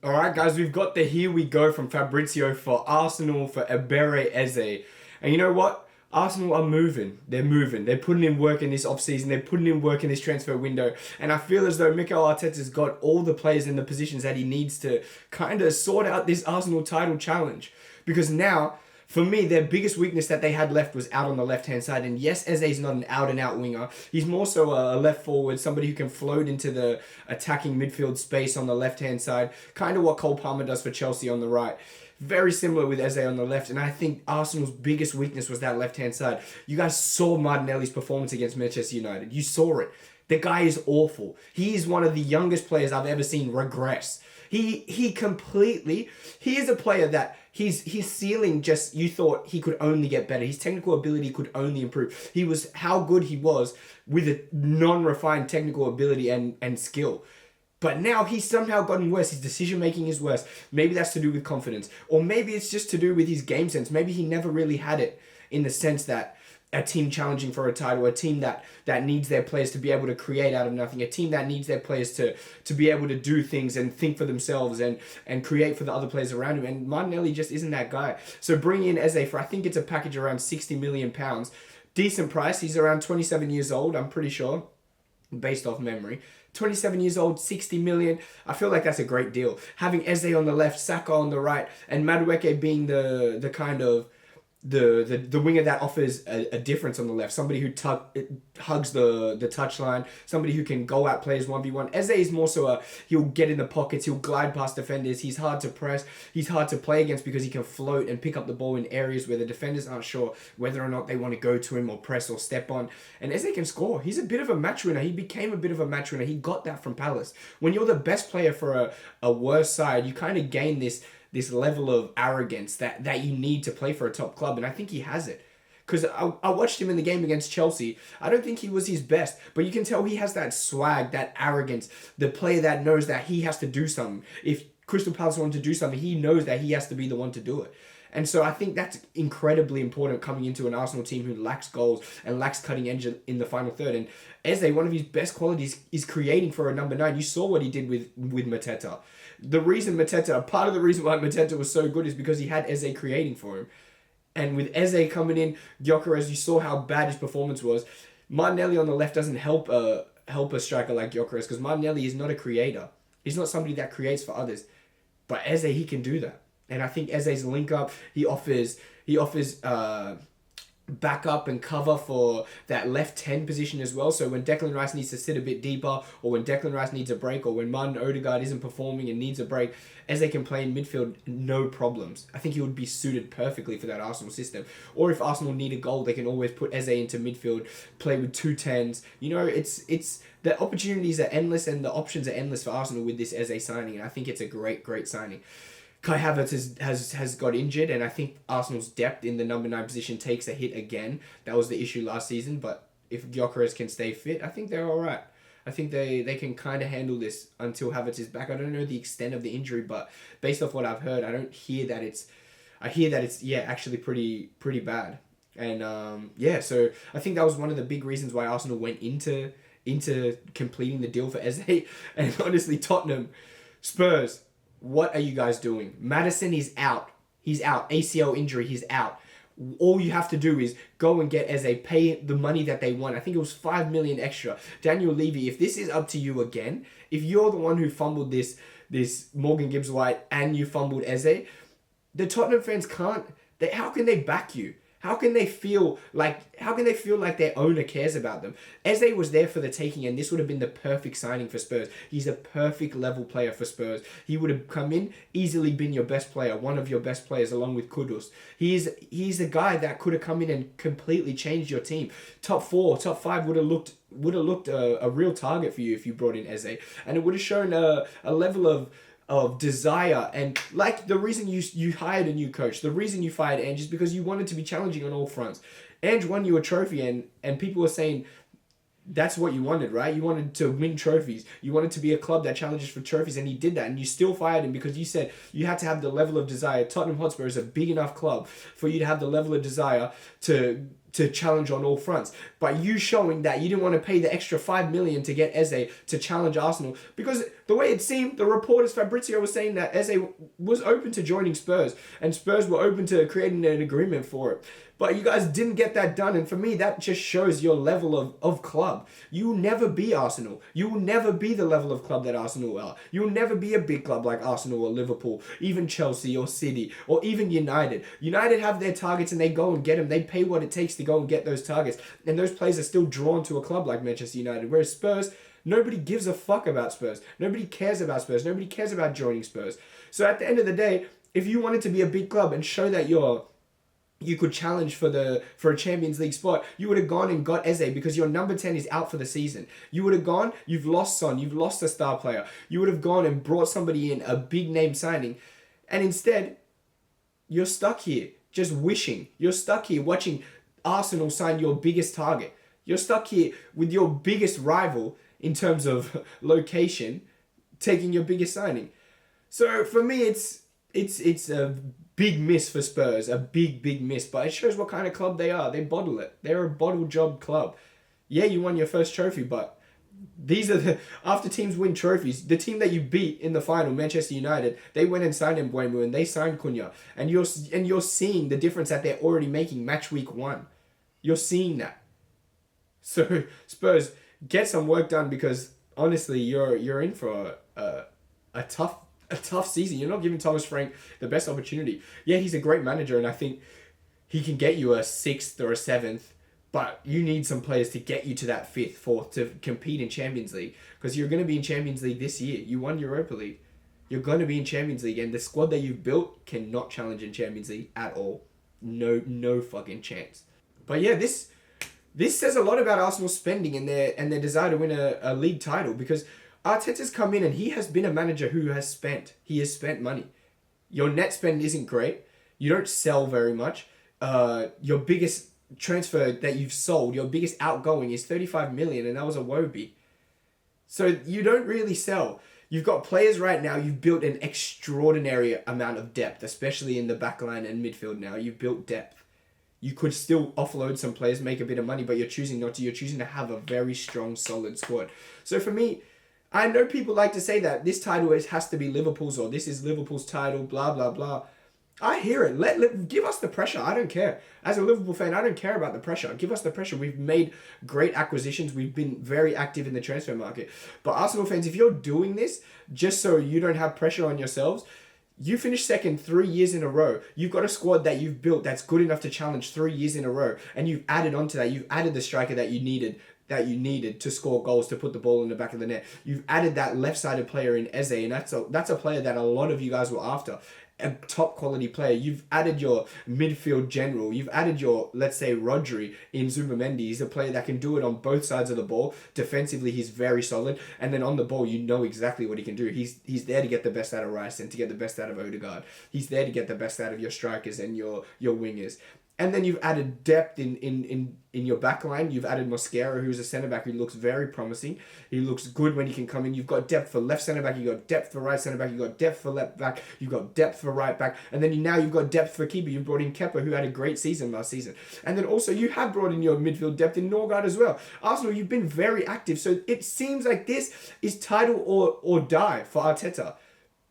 All right, guys, we've got the here we go from Fabrizio for Arsenal for Ebere Eze. And you know what? Arsenal are moving. They're moving. They're putting in work in this offseason. They're putting in work in this transfer window. And I feel as though Mikel Arteta's got all the players in the positions that he needs to kind of sort out this Arsenal title challenge. Because now, for me, their biggest weakness that they had left was out on the left-hand side. And yes, Eze's not an out-and-out winger. He's more so a left forward, somebody who can float into the attacking midfield space on the left-hand side. Kind of what Cole Palmer does for Chelsea on the right. Very similar with Eze on the left. And I think Arsenal's biggest weakness was that left-hand side. You guys saw Martinelli's performance against Manchester United. You saw it. The guy is awful. He is one of the youngest players I've ever seen regress. He is a player that his ceiling just, you thought he could only get better. His technical ability could only improve. He was how good he was with a non-refined technical ability and skill. But now he's somehow gotten worse. His decision making is worse. Maybe that's to do with confidence. Or maybe it's just to do with his game sense. Maybe he never really had it in the sense that a team challenging for a title, a team that needs their players to be able to create out of nothing, a team that needs their players to be able to do things and think for themselves and create for the other players around him. And Martinelli just isn't that guy. So bring in Eze for, I think it's a package around £60 million. Decent price. He's around 27 years old, I'm pretty sure, based off memory. 27 years old, 60 million. I feel like that's a great deal. Having Eze on the left, Saka on the right, and Madueke being the kind of the winger that offers a difference on the left. Somebody who hugs the touchline. Somebody who can go at players 1v1. Eze is more so he'll get in the pockets. He'll glide past defenders. He's hard to press. He's hard to play against because he can float and pick up the ball in areas where the defenders aren't sure whether or not they want to go to him or press or step on. And Eze can score. He's a bit of a match winner. He became a bit of a match winner. He got that from Palace. When you're the best player for a worse side, you kind of gain this level of arrogance that you need to play for a top club. And I think he has it. Because I watched him in the game against Chelsea. I don't think he was his best. But you can tell he has that swag, that arrogance. The player that knows that he has to do something. If Crystal Palace wanted to do something, he knows that he has to be the one to do it. And so I think that's incredibly important coming into an Arsenal team who lacks goals and lacks cutting edge in the final third. And Eze, one of his best qualities is creating for a number 9. You saw what he did with Mateta. Part of the reason why Mateta was so good is because he had Eze creating for him. And with Eze coming in, Gyökeres, you saw how bad his performance was. Martinelli on the left doesn't help a striker like Gyökeres because Martinelli is not a creator. He's not somebody that creates for others. But Eze, he can do that. And I think Eze's link up, he offers backup and cover for that left 10 position as well. So when Declan Rice needs to sit a bit deeper, or when Declan Rice needs a break, or when Martin Odegaard isn't performing and needs a break, Eze can play in midfield no problems. I think he would be suited perfectly for that Arsenal system. Or if Arsenal need a goal, they can always put Eze into midfield, play with 2 10s. You know, it's the opportunities are endless and the options are endless for Arsenal with this Eze signing, and I think it's a great signing. Kai Havertz has got injured, and I think Arsenal's depth in the number 9 position takes a hit again. That was the issue last season, but if Gyökeres can stay fit, I think they're all right. I think they can kind of handle this until Havertz is back. I don't know the extent of the injury, but based off what I've heard, I hear that it's actually pretty bad. And so I think that was one of the big reasons why Arsenal went into completing the deal for Eze. And honestly, Tottenham, Spurs, what are you guys doing? Maddison is out. He's out. ACL injury, he's out. All you have to do is go and get Eze, pay the money that they want. I think it was 5 million extra. Daniel Levy, if this is up to you again, if you're the one who fumbled this Morgan Gibbs-White and you fumbled Eze, the Tottenham fans how can they back you? How can they feel like their owner cares about them? Eze was there for the taking, and this would have been the perfect signing for Spurs. He's a perfect level player for Spurs. He would have come in, easily been your best player, one of your best players, along with Kudus. He's a guy that could have come in and completely changed your team. Top 4, top 5 would have looked a real target for you if you brought in Eze, and it would have shown a level of desire. And like the reason you hired a new coach, the reason you fired Ange is because you wanted to be challenging on all fronts. Ange won you a trophy, and people were saying that's what you wanted, right? You wanted to win trophies. You wanted to be a club that challenges for trophies, and he did that, and you still fired him because you said you had to have the level of desire. Tottenham Hotspur is a big enough club for you to have the level of desire to to challenge on all fronts. But you showing that you didn't want to pay the extra 5 million to get Eze to challenge Arsenal, because the way it seemed, the reporters, Fabrizio was saying that Eze was open to joining Spurs and Spurs were open to creating an agreement for it. But you guys didn't get that done. And for me, that just shows your level of club. You will never be Arsenal. You will never be the level of club that Arsenal are. You will never be a big club like Arsenal or Liverpool, even Chelsea or City, or even United. United have their targets and they go and get them. They pay what it takes to go and get those targets. And those players are still drawn to a club like Manchester United. Whereas Spurs, nobody gives a fuck about Spurs. Nobody cares about Spurs. Nobody cares about joining Spurs. So at the end of the day, if you wanted to be a big club and show that you could challenge for a Champions League spot, you would have gone and got Eze, because your number 10 is out for the season. You would have gone, you've lost Son, you've lost a star player. You would have gone and brought somebody in, a big name signing. And instead, you're stuck here just wishing. You're stuck here watching Arsenal sign your biggest target. You're stuck here with your biggest rival in terms of location taking your biggest signing. So for me, it's a big miss for Spurs, a big miss. But it shows what kind of club they are. They bottle it. They're a bottle job club. Yeah, you won your first trophy, but these are after teams win trophies, the team that you beat in the final, Manchester United, they went and signed Mbeumo and they signed Cunha, and you're seeing the difference that they're already making match week 1. You're seeing that. So Spurs, get some work done, because honestly, you're in for a tough season. You're not giving Thomas Frank the best opportunity. Yeah, he's a great manager, and I think he can get you a 6th or a 7th, but you need some players to get you to that 5th, 4th to compete in Champions League, because you're going to be in Champions League this year. You won Europa League. You're going to be in Champions League, and the squad that you've built cannot challenge in Champions League at all. No fucking chance. But yeah, this says a lot about Arsenal's spending and their desire to win a league title, because Arteta's come in and he has been a manager who has spent. He has spent money. Your net spend isn't great. You don't sell very much. Your biggest transfer that you've sold, your biggest outgoing is 35 million, and that was a Wobie. So you don't really sell. You've got players right now. You've built an extraordinary amount of depth, especially in the backline and midfield now. You've built depth. You could still offload some players, make a bit of money, but you're choosing not to. You're choosing to have a very strong, solid squad. So for me, I know people like to say that this title has to be Liverpool's, or this is Liverpool's title, blah, blah, blah. I hear it. Give us the pressure. I don't care. As a Liverpool fan, I don't care about the pressure. Give us the pressure. We've made great acquisitions. We've been very active in the transfer market. But Arsenal fans, if you're doing this just so you don't have pressure on yourselves, you finished second 3 years in a row. You've got a squad that you've built that's good enough to challenge 3 years in a row. And you've added onto that. You've added the striker that you needed to score goals, to put the ball in the back of the net. You've added that left-sided player in Eze, and that's a player that a lot of you guys were after. A top quality player. You've added your midfield general. You've added your, let's say, Rodri in Zubimendi. He's a player that can do it on both sides of the ball. Defensively, he's very solid. And then on the ball, you know exactly what he can do. He's there to get the best out of Rice and to get the best out of Odegaard. He's there to get the best out of your strikers and your wingers. And then you've added depth in your back line. You've added Mosquera, who's a centre-back who looks very promising. He looks good when he can come in. You've got depth for left centre-back. You've got depth for right centre-back. You've got depth for left back. You've got depth for right back. And then now you've got depth for keeper. You brought in Kepa, who had a great season last season. And then also you have brought in your midfield depth in Norgard as well. Arsenal, you've been very active. So it seems like this is title or die for Arteta.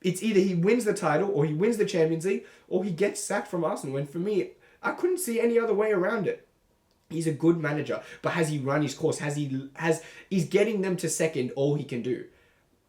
It's either he wins the title or he wins the Champions League or he gets sacked from Arsenal. And for me, I couldn't see any other way around it. He's a good manager, but has he run his course? He's getting them to second all he can do.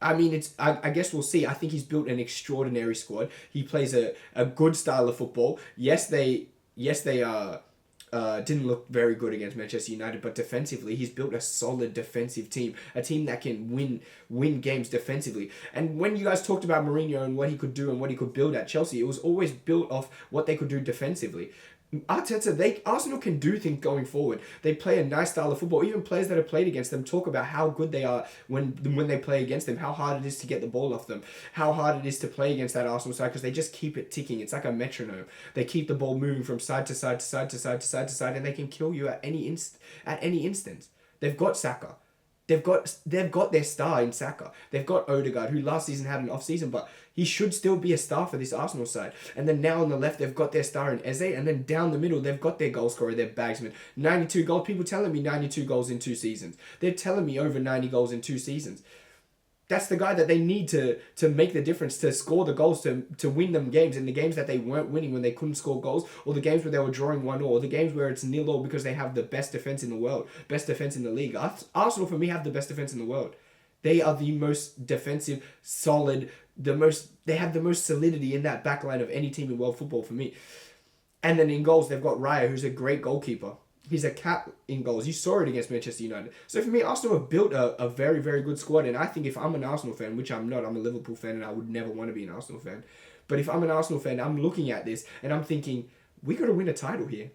I mean, I guess we'll see. I think he's built an extraordinary squad. He plays a good style of football. Yes, they didn't look very good against Manchester United, but defensively, he's built a solid defensive team, a team that can win games defensively. And when you guys talked about Mourinho and what he could do and what he could build at Chelsea, it was always built off what they could do defensively. Arsenal can do things going forward. They play a nice style of football. Even players that have played against them talk about how good they are when they play against them, how hard it is to get the ball off them, how hard it is to play against that Arsenal side, because they just keep it ticking. It's like a metronome. They keep the ball moving from side to side to side to side to side to side, and they can kill you at any instant. They've got Saka. They've got their star in Saka. They've got Odegaard, who last season had an off season, but he should still be a star for this Arsenal side. And then now on the left, they've got their star in Eze, and then down the middle, they've got their goal scorer, their bagsman. 92 goals. People telling me 92 goals in 2 seasons. They're telling me over 90 goals in 2 seasons. That's the guy that they need to make the difference, to score the goals, to win them games, in the games that they weren't winning when they couldn't score goals, or the games where they were drawing 1-0, or the games where it's 0-0 because they have the best defense in the world, best defense in the league. Arsenal, for me, have the best defense in the world. They are the most defensive, solid, they have the most solidity in that back line of any team in world football for me. And then in goals, they've got Raya, who's a great goalkeeper. He's a cat in goals. You saw it against Manchester United. So for me, Arsenal have built a very, very good squad. And I think if I'm an Arsenal fan, which I'm not, I'm a Liverpool fan and I would never want to be an Arsenal fan. But if I'm an Arsenal fan, I'm looking at this and I'm thinking, we got to win a title here.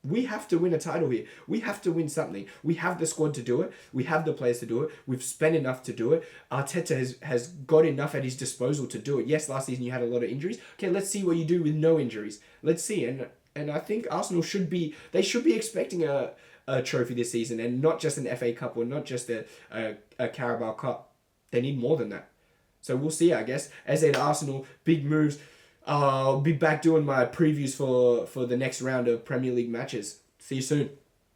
We have to win a title here. We have to win something. We have the squad to do it. We have the players to do it. We've spent enough to do it. Arteta has got enough at his disposal to do it. Yes, last season you had a lot of injuries. Okay, let's see what you do with no injuries. Let's see. And I think Arsenal should be expecting a trophy this season, and not just an FA Cup or not just a Carabao Cup. They need more than that. So we'll see, I guess. As at Arsenal, big moves. I'll be back doing my previews for the next round of Premier League matches. See you soon.